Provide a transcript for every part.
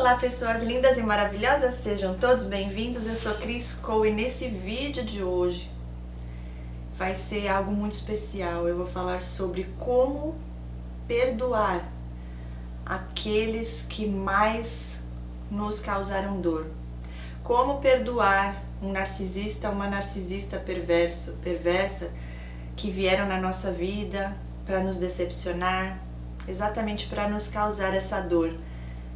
Olá pessoas lindas e maravilhosas, sejam todos bem-vindos. Eu sou Cris Cole e nesse vídeo de hoje vai ser algo muito especial. Eu vou falar sobre como perdoar aqueles que mais nos causaram dor. Como perdoar um narcisista, uma narcisista perversa que vieram na nossa vida para nos decepcionar, exatamente para nos causar essa dor.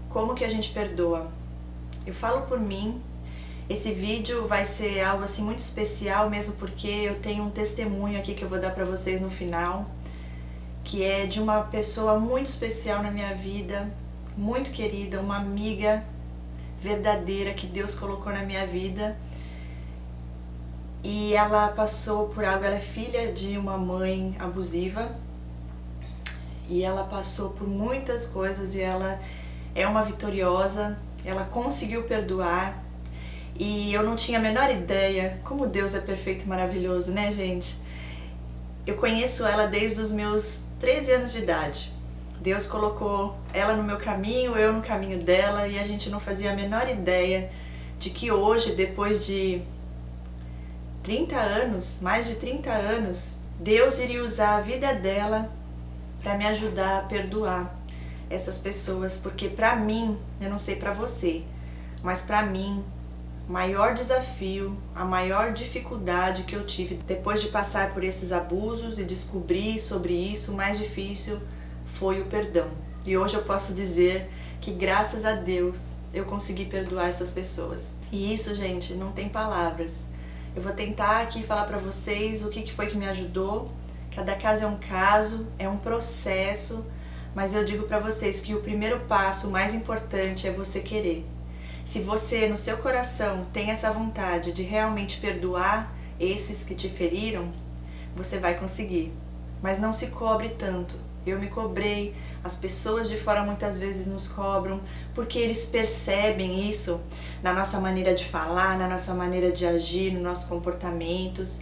Como que a gente perdoa? Eu falo por mim, esse vídeo vai ser algo assim muito especial mesmo porque eu tenho um testemunho aqui que eu vou dar para vocês no final, que é de uma pessoa muito especial na minha vida, muito querida, uma amiga verdadeira que Deus colocou na minha vida. E ela passou por algo, ela é filha de uma mãe abusiva e ela passou por muitas coisas e ela é uma vitoriosa, ela conseguiu perdoar e eu não tinha a menor ideia como Deus é perfeito e maravilhoso, né, gente? Eu conheço ela desde os meus 13 anos de idade. Deus colocou ela no meu caminho, eu no caminho dela e a gente não fazia a menor ideia de que hoje, depois de 30 anos, mais de 30 anos, Deus iria usar a vida dela para me ajudar a perdoar essas pessoas, porque pra mim, eu não sei pra você, mas pra mim, o maior desafio, a maior dificuldade que eu tive depois de passar por esses abusos e descobrir sobre isso, o mais difícil foi o perdão. E hoje eu posso dizer que graças a Deus eu consegui perdoar essas pessoas. E isso, gente, não tem palavras. Eu vou tentar aqui falar pra vocês o que foi que me ajudou. Cada caso é um caso, é um processo. Mas eu digo para vocês que o primeiro passo, o mais importante, é você querer. Se você, no seu coração, tem essa vontade de realmente perdoar esses que te feriram, você vai conseguir. Mas não se cobre tanto. Eu me cobrei, as pessoas de fora muitas vezes nos cobram, porque eles percebem isso na nossa maneira de falar, na nossa maneira de agir, nos nossos comportamentos.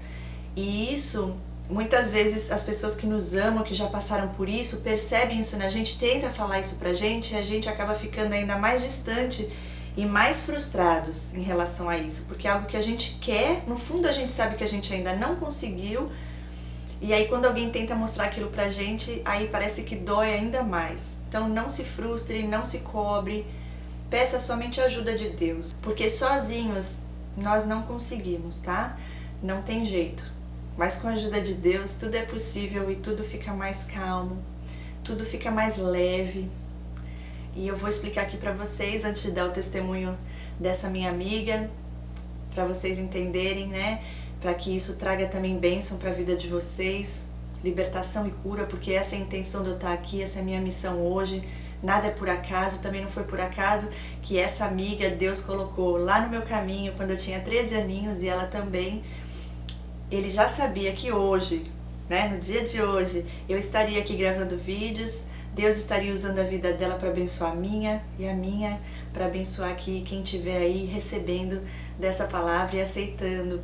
E isso, muitas vezes as pessoas que nos amam, que já passaram por isso, percebem isso na gente, tenta falar isso pra gente e a gente acaba ficando ainda mais distante e mais frustrados em relação a isso, porque é algo que a gente quer, no fundo a gente sabe que a gente ainda não conseguiu, e aí quando alguém tenta mostrar aquilo pra gente, aí parece que dói ainda mais. Então não se frustre, não se cobre, peça somente a ajuda de Deus, porque sozinhos nós não conseguimos, tá? Não tem jeito. Mas com a ajuda de Deus tudo é possível e tudo fica mais calmo, tudo fica mais leve. E eu vou explicar aqui pra vocês, antes de dar o testemunho dessa minha amiga, pra vocês entenderem, né? Pra que isso traga também bênção pra vida de vocês, libertação e cura, porque essa é a intenção de eu estar aqui, essa é a minha missão hoje. Nada é por acaso, também não foi por acaso que essa amiga Deus colocou lá no meu caminho quando eu tinha 13 aninhos e ela também. Ele já sabia que hoje, né, no dia de hoje, eu estaria aqui gravando vídeos, Deus estaria usando a vida dela para abençoar a minha e a minha, para abençoar aqui quem estiver aí recebendo dessa palavra e aceitando.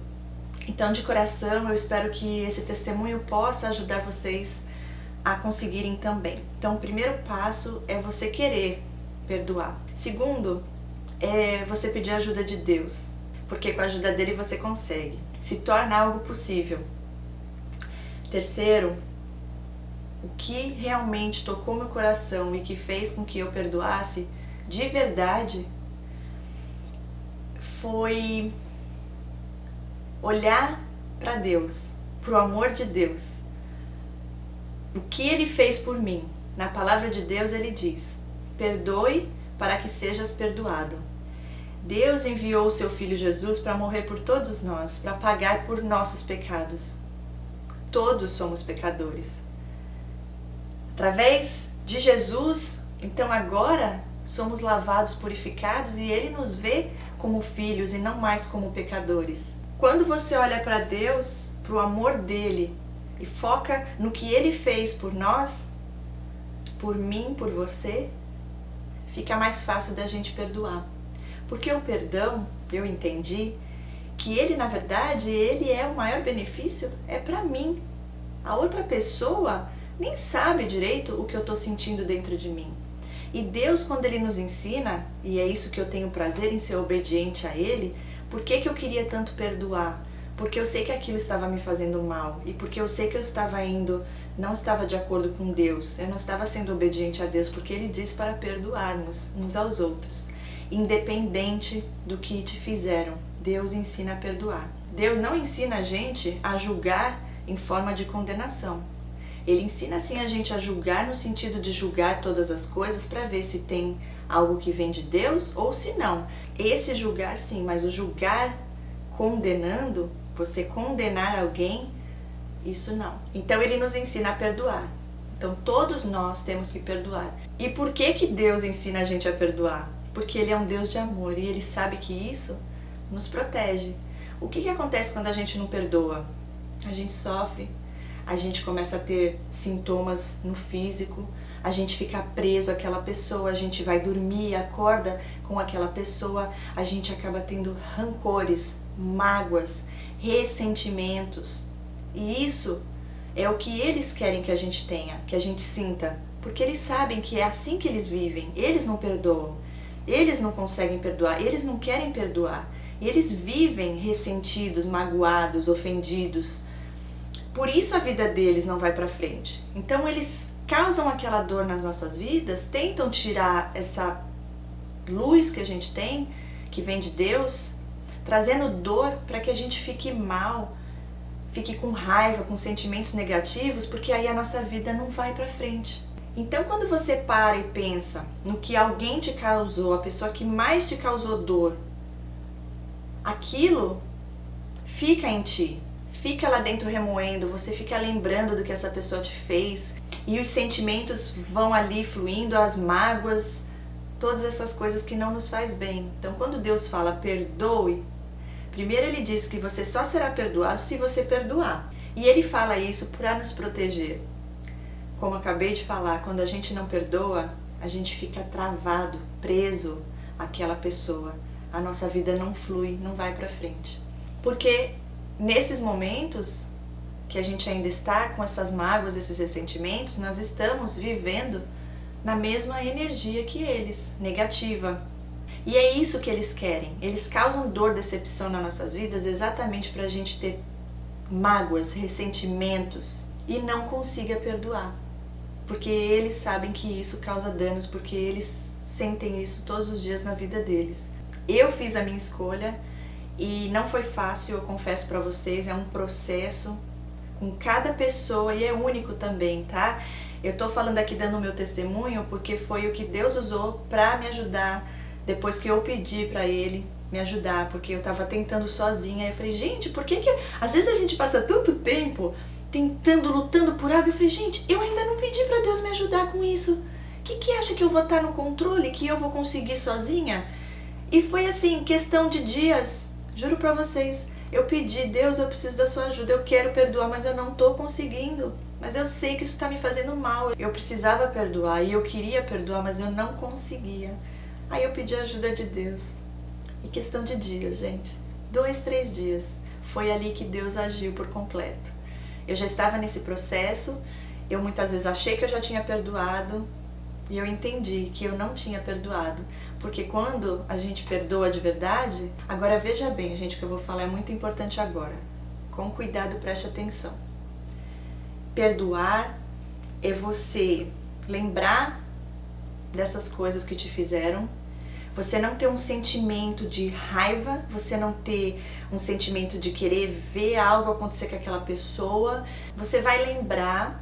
Então, de coração, eu espero que esse testemunho possa ajudar vocês a conseguirem também. Então, o primeiro passo é você querer perdoar. Segundo, é você pedir a ajuda de Deus, porque com a ajuda dele você consegue. Se torna algo possível. Terceiro, o que realmente tocou meu coração e que fez com que eu perdoasse de verdade foi olhar para Deus, para o amor de Deus. O que Ele fez por mim. Na palavra de Deus Ele diz: perdoe para que sejas perdoado. Deus enviou o seu Filho Jesus para morrer por todos nós, para pagar por nossos pecados. Todos somos pecadores. Através de Jesus, então agora somos lavados, purificados e Ele nos vê como filhos e não mais como pecadores. Quando você olha para Deus, para o amor dEle e foca no que Ele fez por nós, por mim, por você, fica mais fácil da gente perdoar. Porque o perdão, eu entendi que ele, na verdade, ele é o maior benefício, é pra mim. A outra pessoa nem sabe direito o que eu tô sentindo dentro de mim. E Deus, quando Ele nos ensina, e é isso que eu tenho prazer em ser obediente a Ele, por que que eu queria tanto perdoar? Porque eu sei que aquilo estava me fazendo mal, e porque eu sei que eu estava indo, não estava de acordo com Deus, eu não estava sendo obediente a Deus, porque Ele diz para perdoarmos uns aos outros, independente do que te fizeram. Deus ensina a perdoar. Deus não ensina a gente a julgar em forma de condenação. Ele ensina sim a gente a julgar no sentido de julgar todas as coisas para ver se tem algo que vem de Deus ou se não. Esse julgar sim, mas o julgar condenando, você condenar alguém, isso não. Então ele nos ensina a perdoar. Então todos nós temos que perdoar. E por que que Deus ensina a gente a perdoar? Porque Ele é um Deus de amor e Ele sabe que isso nos protege. O que que acontece quando a gente não perdoa? A gente sofre, a gente começa a ter sintomas no físico, a gente fica preso àquela pessoa, a gente vai dormir e acorda com aquela pessoa, a gente acaba tendo rancores, mágoas, ressentimentos. E isso é o que eles querem que a gente tenha, que a gente sinta, porque eles sabem que é assim que eles vivem. Eles não perdoam, eles não conseguem perdoar, eles não querem perdoar. Eles vivem ressentidos, magoados, ofendidos. Por isso a vida deles não vai para frente. Então eles causam aquela dor nas nossas vidas, tentam tirar essa luz que a gente tem, que vem de Deus, trazendo dor para que a gente fique mal, fique com raiva, com sentimentos negativos, porque aí a nossa vida não vai para frente. Então quando você para e pensa no que alguém te causou, a pessoa que mais te causou dor, aquilo fica em ti, fica lá dentro remoendo, você fica lembrando do que essa pessoa te fez e os sentimentos vão ali fluindo, as mágoas, todas essas coisas que não nos faz bem. Então quando Deus fala perdoe, primeiro Ele diz que você só será perdoado se você perdoar. E Ele fala isso para nos proteger. Como eu acabei de falar, quando a gente não perdoa, a gente fica travado, preso àquela pessoa. A nossa vida não flui, não vai para frente. Porque nesses momentos que a gente ainda está com essas mágoas, esses ressentimentos, nós estamos vivendo na mesma energia que eles, negativa. E é isso que eles querem. Eles causam dor, decepção nas nossas vidas exatamente para a gente ter mágoas, ressentimentos e não consiga perdoar. Porque eles sabem que isso causa danos, porque eles sentem isso todos os dias na vida deles. Eu fiz a minha escolha e não foi fácil, eu confesso para vocês, é um processo com cada pessoa e é único também, tá? Eu tô falando aqui dando o meu testemunho porque foi o que Deus usou para me ajudar, depois que eu pedi para Ele me ajudar, porque eu tava tentando sozinha. Eu falei, gente, por que às vezes a gente passa tanto tempo tentando, lutando por algo? Eu falei, gente, eu ainda não pedi para Deus me ajudar com isso. Que acha que eu vou estar no controle, que eu vou conseguir sozinha? E foi assim, questão de dias, juro pra vocês, eu pedi, Deus, eu preciso da sua ajuda, eu quero perdoar, mas eu não tô conseguindo, mas eu sei que isso tá me fazendo mal, eu precisava perdoar e eu queria perdoar, mas eu não conseguia. Aí eu pedi a ajuda de Deus, e questão de dias, gente, 2, 3 dias, foi ali que Deus agiu por completo. Eu já estava nesse processo, eu muitas vezes achei que eu já tinha perdoado, e eu entendi que eu não tinha perdoado. Porque quando a gente perdoa de verdade... Agora veja bem, gente, o que eu vou falar é muito importante agora. Com cuidado, preste atenção. Perdoar é você lembrar dessas coisas que te fizeram. Você não ter um sentimento de raiva, você não ter um sentimento de querer ver algo acontecer com aquela pessoa. Você vai lembrar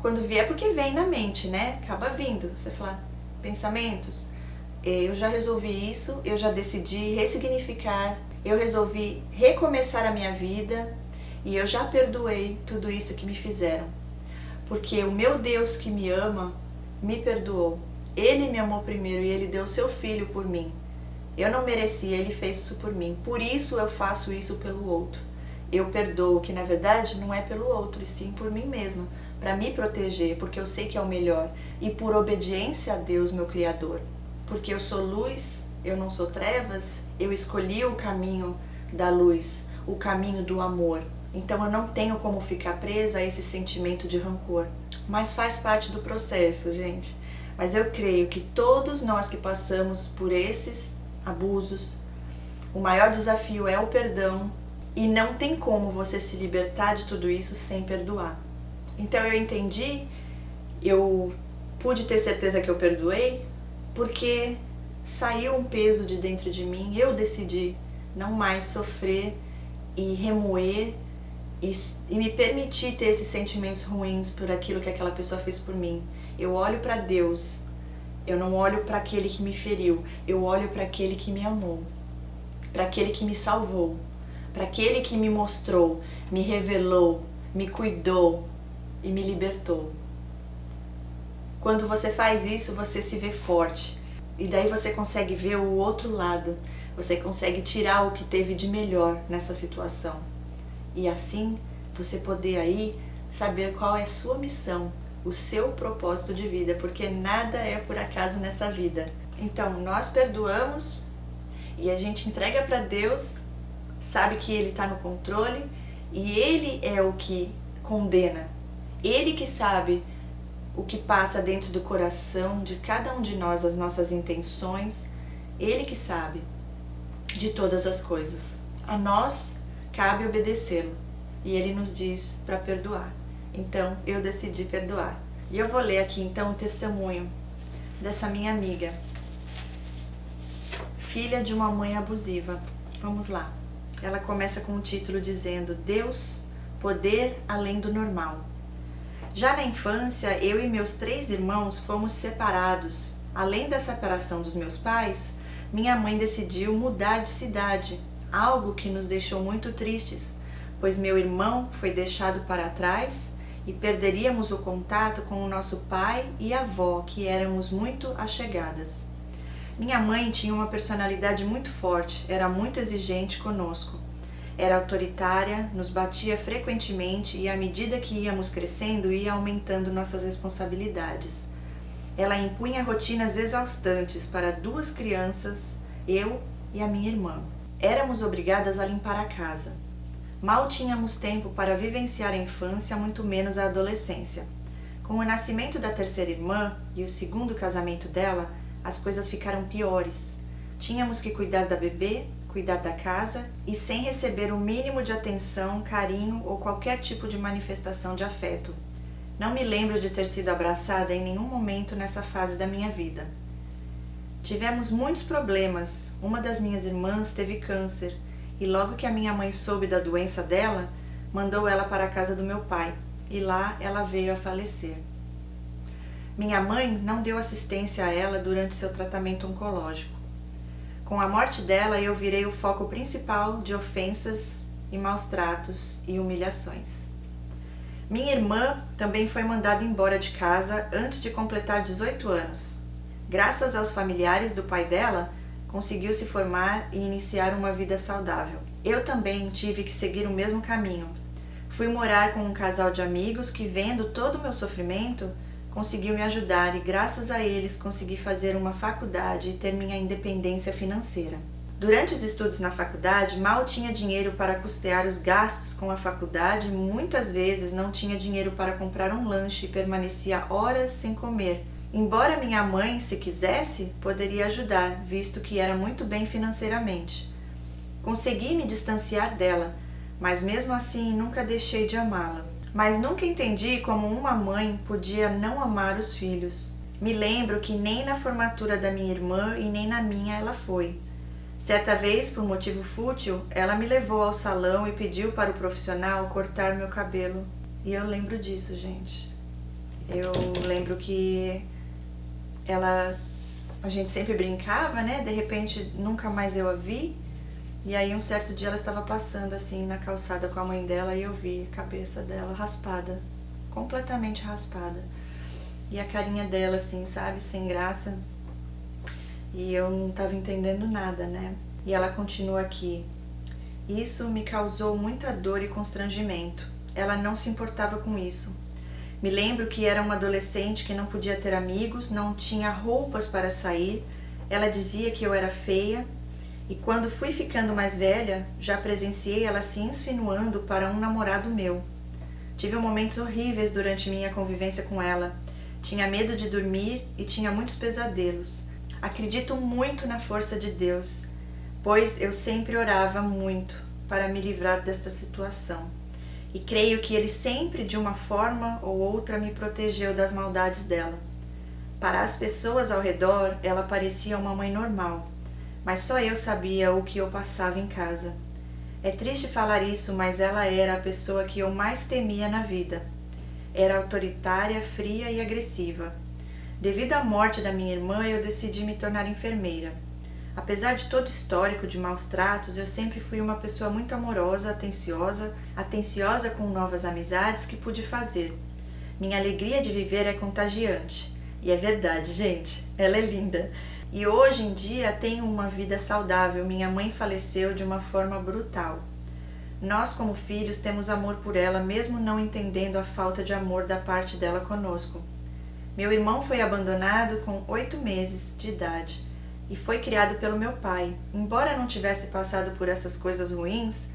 quando vier, porque vem na mente, né? Acaba vindo. Você fala, pensamentos... Eu já resolvi isso, eu já decidi ressignificar, eu resolvi recomeçar a minha vida e eu já perdoei tudo isso que me fizeram. Porque o meu Deus que me ama, me perdoou. Ele me amou primeiro e Ele deu o seu Filho por mim. Eu não merecia, Ele fez isso por mim. Por isso eu faço isso pelo outro. Eu perdoo, que na verdade não é pelo outro, e sim por mim mesma. Para me proteger, porque eu sei que é o melhor. E por obediência a Deus, meu Criador. Porque eu sou luz, eu não sou trevas, eu escolhi o caminho da luz, o caminho do amor. Então eu não tenho como ficar presa a esse sentimento de rancor. Mas faz parte do processo, gente. Mas eu creio que todos nós que passamos por esses abusos, o maior desafio é o perdão e não tem como você se libertar de tudo isso sem perdoar. Então eu entendi, eu pude ter certeza que eu perdoei porque saiu um peso de dentro de mim, eu decidi não mais sofrer e remoer e me permitir ter esses sentimentos ruins por aquilo que aquela pessoa fez por mim. Eu olho para Deus, eu não olho para aquele que me feriu, eu olho para aquele que me amou, para aquele que me salvou, para aquele que me mostrou, me revelou, me cuidou e me libertou. Quando você faz isso, você se vê forte e daí você consegue ver o outro lado, você consegue tirar o que teve de melhor nessa situação. E assim você poder aí saber qual é a sua missão, o seu propósito de vida, porque nada é por acaso nessa vida. Então nós perdoamos e a gente entrega para Deus, sabe que Ele está no controle e Ele é o que condena. Ele que sabe o que passa dentro do coração de cada um de nós, as nossas intenções, Ele que sabe de todas as coisas. A nós cabe obedecê-lo e Ele nos diz para perdoar. Então eu decidi perdoar. E eu vou ler aqui então o testemunho dessa minha amiga, filha de uma mãe abusiva. Vamos lá. Ela começa com o título dizendo: Deus, poder além do normal. Já na infância, eu e meus 3 irmãos fomos separados. Além da separação dos meus pais, minha mãe decidiu mudar de cidade, algo que nos deixou muito tristes, pois meu irmão foi deixado para trás e perderíamos o contato com o nosso pai e avó, que éramos muito achegadas. Minha mãe tinha uma personalidade muito forte, era muito exigente conosco. Era autoritária, nos batia frequentemente e à medida que íamos crescendo, ia aumentando nossas responsabilidades. Ela impunha rotinas exaustantes para 2 crianças, eu e a minha irmã. Éramos obrigadas a limpar a casa. Mal tínhamos tempo para vivenciar a infância, muito menos a adolescência. Com o nascimento da 3ª irmã e o 2º casamento dela, as coisas ficaram piores. Tínhamos que cuidar da bebê, cuidar da casa e sem receber o mínimo de atenção, carinho ou qualquer tipo de manifestação de afeto. Não me lembro de ter sido abraçada em nenhum momento nessa fase da minha vida. Tivemos muitos problemas. Uma das minhas irmãs teve câncer e logo que a minha mãe soube da doença dela, mandou ela para a casa do meu pai e lá ela veio a falecer. Minha mãe não deu assistência a ela durante seu tratamento oncológico. Com a morte dela, eu virei o foco principal de ofensas e maus tratos e humilhações. Minha irmã também foi mandada embora de casa antes de completar 18 anos. Graças aos familiares do pai dela, conseguiu se formar e iniciar uma vida saudável. Eu também tive que seguir o mesmo caminho. Fui morar com um casal de amigos que, vendo todo o meu sofrimento, conseguiu me ajudar e graças a eles consegui fazer uma faculdade e ter minha independência financeira. Durante os estudos na faculdade, mal tinha dinheiro para custear os gastos com a faculdade e muitas vezes não tinha dinheiro para comprar um lanche e permanecia horas sem comer. Embora minha mãe, se quisesse, poderia ajudar, visto que era muito bem financeiramente. Consegui me distanciar dela, mas mesmo assim nunca deixei de amá-la. Mas nunca entendi como uma mãe podia não amar os filhos. Me lembro que nem na formatura da minha irmã e nem na minha ela foi. Certa vez, por motivo fútil, ela me levou ao salão e pediu para o profissional cortar meu cabelo. E eu lembro disso, gente. Eu lembro que a gente sempre brincava, né? De repente, nunca mais eu a vi. E aí um certo dia ela estava passando assim na calçada com a mãe dela e eu vi a cabeça dela raspada, completamente raspada. E a carinha dela assim, sabe, sem graça. E eu não estava entendendo nada, né? E ela continua aqui. Isso me causou muita dor e constrangimento. Ela não se importava com isso. Me lembro que era uma adolescente que não podia ter amigos, não tinha roupas para sair. Ela dizia que eu era feia. E quando fui ficando mais velha, já presenciei ela se insinuando para um namorado meu. Tive momentos horríveis durante minha convivência com ela. Tinha medo de dormir e tinha muitos pesadelos. Acredito muito na força de Deus, pois eu sempre orava muito para me livrar desta situação. E creio que Ele sempre, de uma forma ou outra, me protegeu das maldades dela. Para as pessoas ao redor, ela parecia uma mãe normal, mas só eu sabia o que eu passava em casa. É triste falar isso, mas ela era a pessoa que eu mais temia na vida. Era autoritária, fria e agressiva. Devido à morte da minha irmã, eu decidi me tornar enfermeira. Apesar de todo o histórico de maus tratos, eu sempre fui uma pessoa muito amorosa, atenciosa com novas amizades que pude fazer. Minha alegria de viver é contagiante. E é verdade, gente, ela é linda. E hoje em dia tenho uma vida saudável. Minha mãe faleceu de uma forma brutal. Nós, como filhos, temos amor por ela, mesmo não entendendo a falta de amor da parte dela conosco. Meu irmão foi abandonado com 8 meses de idade e foi criado pelo meu pai. Embora não tivesse passado por essas coisas ruins,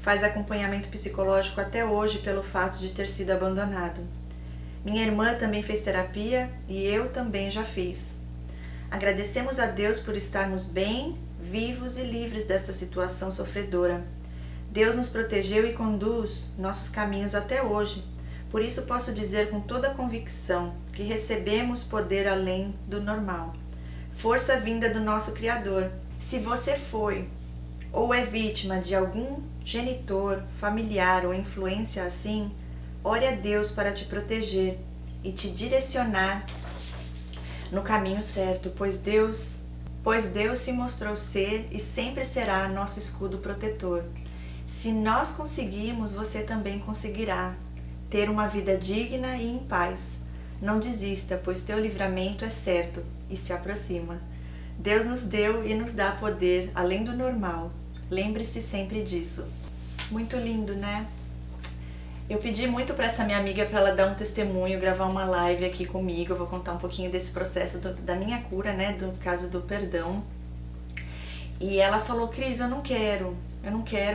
faz acompanhamento psicológico até hoje pelo fato de ter sido abandonado. Minha irmã também fez terapia e eu também já fiz. Agradecemos a Deus por estarmos bem, vivos e livres desta situação sofredora. Deus nos protegeu e conduz nossos caminhos até hoje. Por isso posso dizer com toda a convicção que recebemos poder além do normal. Força vinda do nosso Criador. Se você foi ou é vítima de algum genitor, familiar ou influência assim, ore a Deus para te proteger e te direcionar no caminho certo, pois Deus se mostrou ser e sempre será nosso escudo protetor. Se nós conseguimos, você também conseguirá ter uma vida digna e em paz. Não desista, pois teu livramento é certo e se aproxima. Deus nos deu e nos dá poder além do normal. Lembre-se sempre disso. Muito lindo, né? Eu pedi muito para essa minha amiga para ela dar um testemunho, gravar uma live aqui comigo. Eu vou contar um pouquinho desse processo da minha cura, né? Do caso do perdão. E ela falou: Cris, eu não quero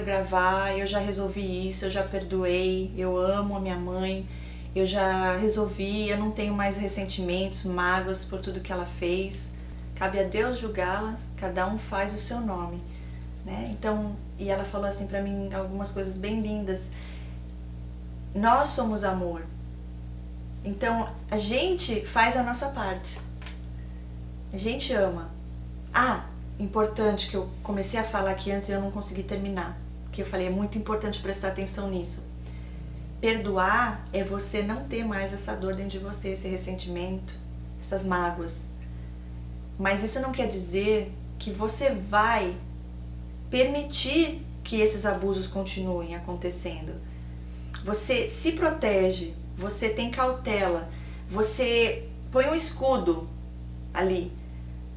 gravar, eu já resolvi isso, eu já perdoei, eu amo a minha mãe, eu já resolvi, eu não tenho mais ressentimentos, mágoas por tudo que ela fez. Cabe a Deus julgá-la, cada um faz o seu nome, né? Então, e ela falou assim pra mim algumas coisas bem lindas. Nós somos amor. Então, a gente faz a nossa parte. A gente ama. Importante que eu comecei a falar aqui antes e eu não consegui terminar. Que eu falei, é muito importante prestar atenção nisso. Perdoar é você não ter mais essa dor dentro de você, esse ressentimento, essas mágoas. Mas isso não quer dizer que você vai permitir que esses abusos continuem acontecendo. Você se protege, você tem cautela, você põe um escudo ali.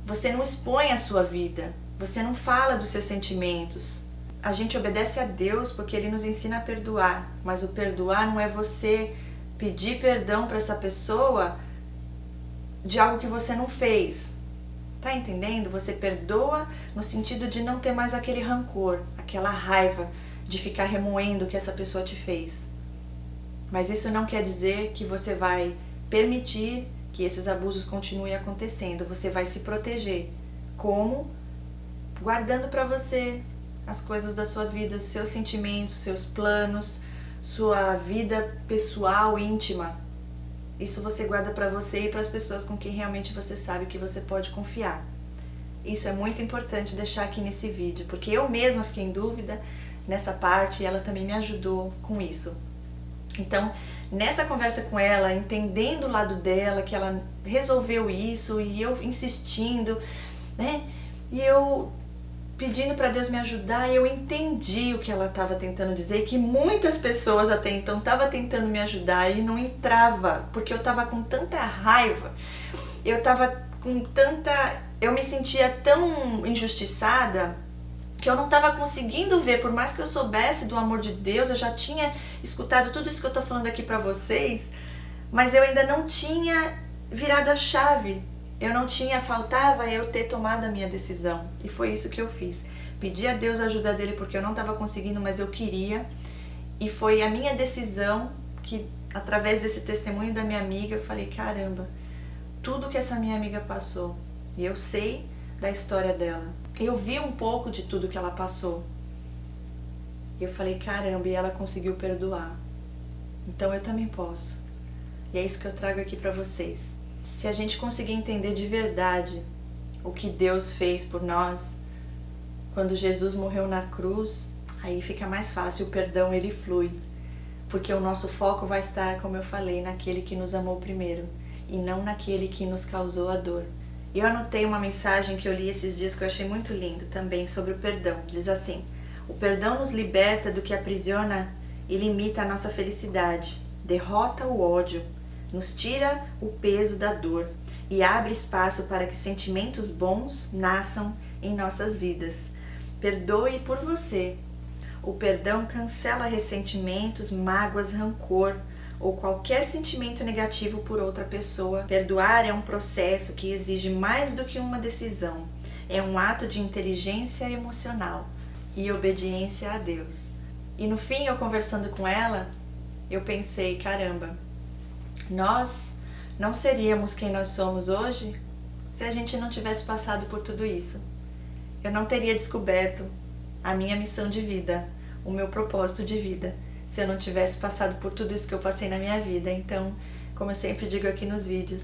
Você não expõe a sua vida, você não fala dos seus sentimentos. A gente obedece a Deus porque Ele nos ensina a perdoar, mas o perdoar não é você pedir perdão para essa pessoa de algo que você não fez. Tá entendendo? Você perdoa no sentido de não ter mais aquele rancor, aquela raiva de ficar remoendo o que essa pessoa te fez. Mas isso não quer dizer que você vai permitir que esses abusos continuem acontecendo. Você vai se proteger. Como? Guardando para você as coisas da sua vida, os seus sentimentos, seus planos, sua vida pessoal, íntima. Isso você guarda para você e para as pessoas com quem realmente você sabe que você pode confiar. Isso é muito importante deixar aqui nesse vídeo, porque eu mesma fiquei em dúvida nessa parte e ela também me ajudou com isso. Então, nessa conversa com ela, entendendo o lado dela, que ela resolveu isso e eu insistindo, né? E eu pedindo para Deus me ajudar, eu entendi o que ela estava tentando dizer, que muitas pessoas até então estavam tentando me ajudar e não entrava, porque eu estava com tanta raiva, eu me sentia tão injustiçada, que eu não estava conseguindo ver, por mais que eu soubesse do amor de Deus, eu já tinha escutado tudo isso que eu estou falando aqui para vocês, mas eu ainda não tinha virado a chave, faltava eu ter tomado a minha decisão, e foi isso que eu fiz. Pedi a Deus a ajuda dele porque eu não estava conseguindo, mas eu queria, e foi a minha decisão que, através desse testemunho da minha amiga, eu falei, caramba, tudo que essa minha amiga passou. E eu sei da história dela. Eu vi um pouco de tudo que ela passou. E eu falei, caramba, e ela conseguiu perdoar. Então eu também posso. E é isso que eu trago aqui para vocês. Se a gente conseguir entender de verdade o que Deus fez por nós, quando Jesus morreu na cruz, aí fica mais fácil, o perdão ele flui. Porque o nosso foco vai estar, como eu falei, naquele que nos amou primeiro e não naquele que nos causou a dor. E eu anotei uma mensagem que eu li esses dias que eu achei muito lindo também sobre o perdão. Diz assim: o perdão nos liberta do que aprisiona e limita a nossa felicidade, derrota o ódio, nos tira o peso da dor e abre espaço para que sentimentos bons nasçam em nossas vidas. Perdoe por você. O perdão cancela ressentimentos, mágoas, rancor ou qualquer sentimento negativo por outra pessoa. Perdoar é um processo que exige mais do que uma decisão. É um ato de inteligência emocional e obediência a Deus. E no fim, eu conversando com ela, eu pensei, caramba, nós não seríamos quem nós somos hoje se a gente não tivesse passado por tudo isso. Eu não teria descoberto a minha missão de vida, o meu propósito de vida, se eu não tivesse passado por tudo isso que eu passei na minha vida. Então, como eu sempre digo aqui nos vídeos,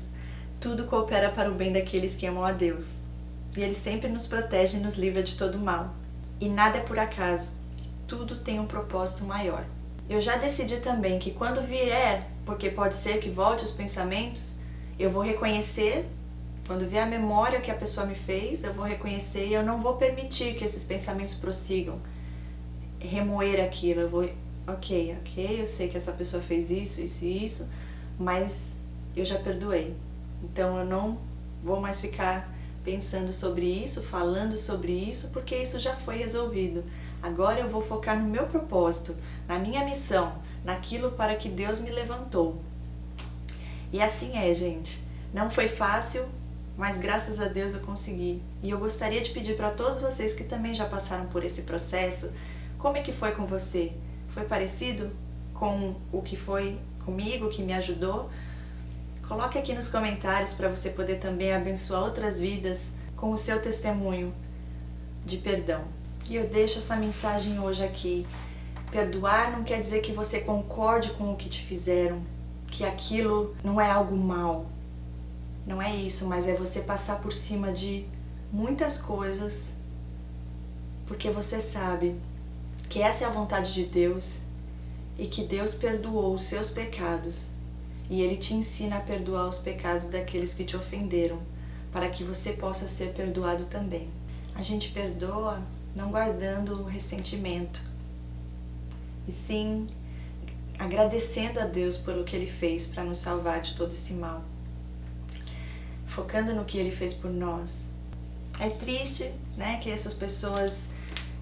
tudo coopera para o bem daqueles que amam a Deus. E Ele sempre nos protege e nos livra de todo mal. E nada é por acaso, tudo tem um propósito maior. Eu já decidi também que quando vier, porque pode ser que volte os pensamentos, eu vou reconhecer, quando vier a memória que a pessoa me fez, eu vou reconhecer e eu não vou permitir que esses pensamentos prossigam, remoer aquilo. Eu vou, ok, eu sei que essa pessoa fez isso, isso e isso, mas eu já perdoei. Então eu não vou mais ficar pensando sobre isso, falando sobre isso, porque isso já foi resolvido. Agora eu vou focar no meu propósito, na minha missão, naquilo para que Deus me levantou. E assim é, gente. Não foi fácil, mas graças a Deus eu consegui. E eu gostaria de pedir para todos vocês que também já passaram por esse processo, como é que foi com você? Foi parecido com o que foi comigo, que me ajudou? Coloque aqui nos comentários para você poder também abençoar outras vidas com o seu testemunho de perdão. E eu deixo essa mensagem hoje aqui. Perdoar não quer dizer que você concorde com o que te fizeram, que aquilo não é algo mal. Não é isso, mas é você passar por cima de muitas coisas, porque você sabe que essa é a vontade de Deus e que Deus perdoou os seus pecados. E Ele te ensina a perdoar os pecados daqueles que te ofenderam, para que você possa ser perdoado também. A gente perdoa não guardando ressentimento, e sim agradecendo a Deus pelo que Ele fez para nos salvar de todo esse mal, focando no que Ele fez por nós. É triste, né, que essas pessoas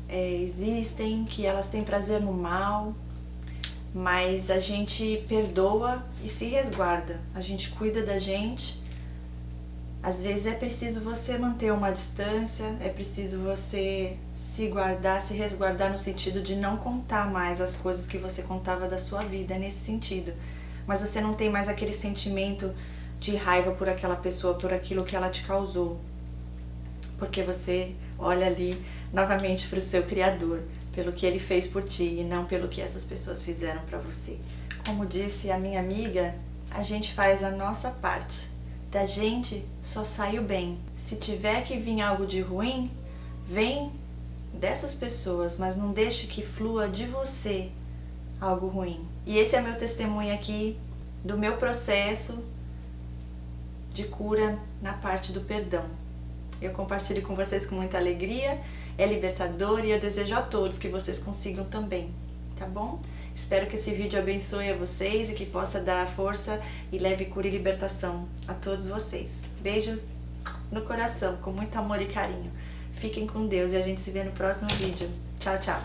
existem, que elas têm prazer no mal, mas a gente perdoa e se resguarda, a gente cuida da gente. Às vezes é preciso você manter uma distância, é preciso você se guardar, se resguardar no sentido de não contar mais as coisas que você contava da sua vida, é nesse sentido. Mas você não tem mais aquele sentimento de raiva por aquela pessoa, por aquilo que ela te causou. Porque você olha ali novamente para o seu Criador, pelo que Ele fez por ti e não pelo que essas pessoas fizeram para você. Como disse a minha amiga, a gente faz a nossa parte. Da gente só sai o bem. Se tiver que vir algo de ruim, vem dessas pessoas, mas não deixe que flua de você algo ruim. E esse é meu testemunho aqui do meu processo de cura na parte do perdão. Eu compartilho com vocês com muita alegria, é libertador e eu desejo a todos que vocês consigam também, tá bom? Espero que esse vídeo abençoe a vocês e que possa dar força e leve cura e libertação a todos vocês. Beijo no coração, com muito amor e carinho. Fiquem com Deus e a gente se vê no próximo vídeo. Tchau, tchau!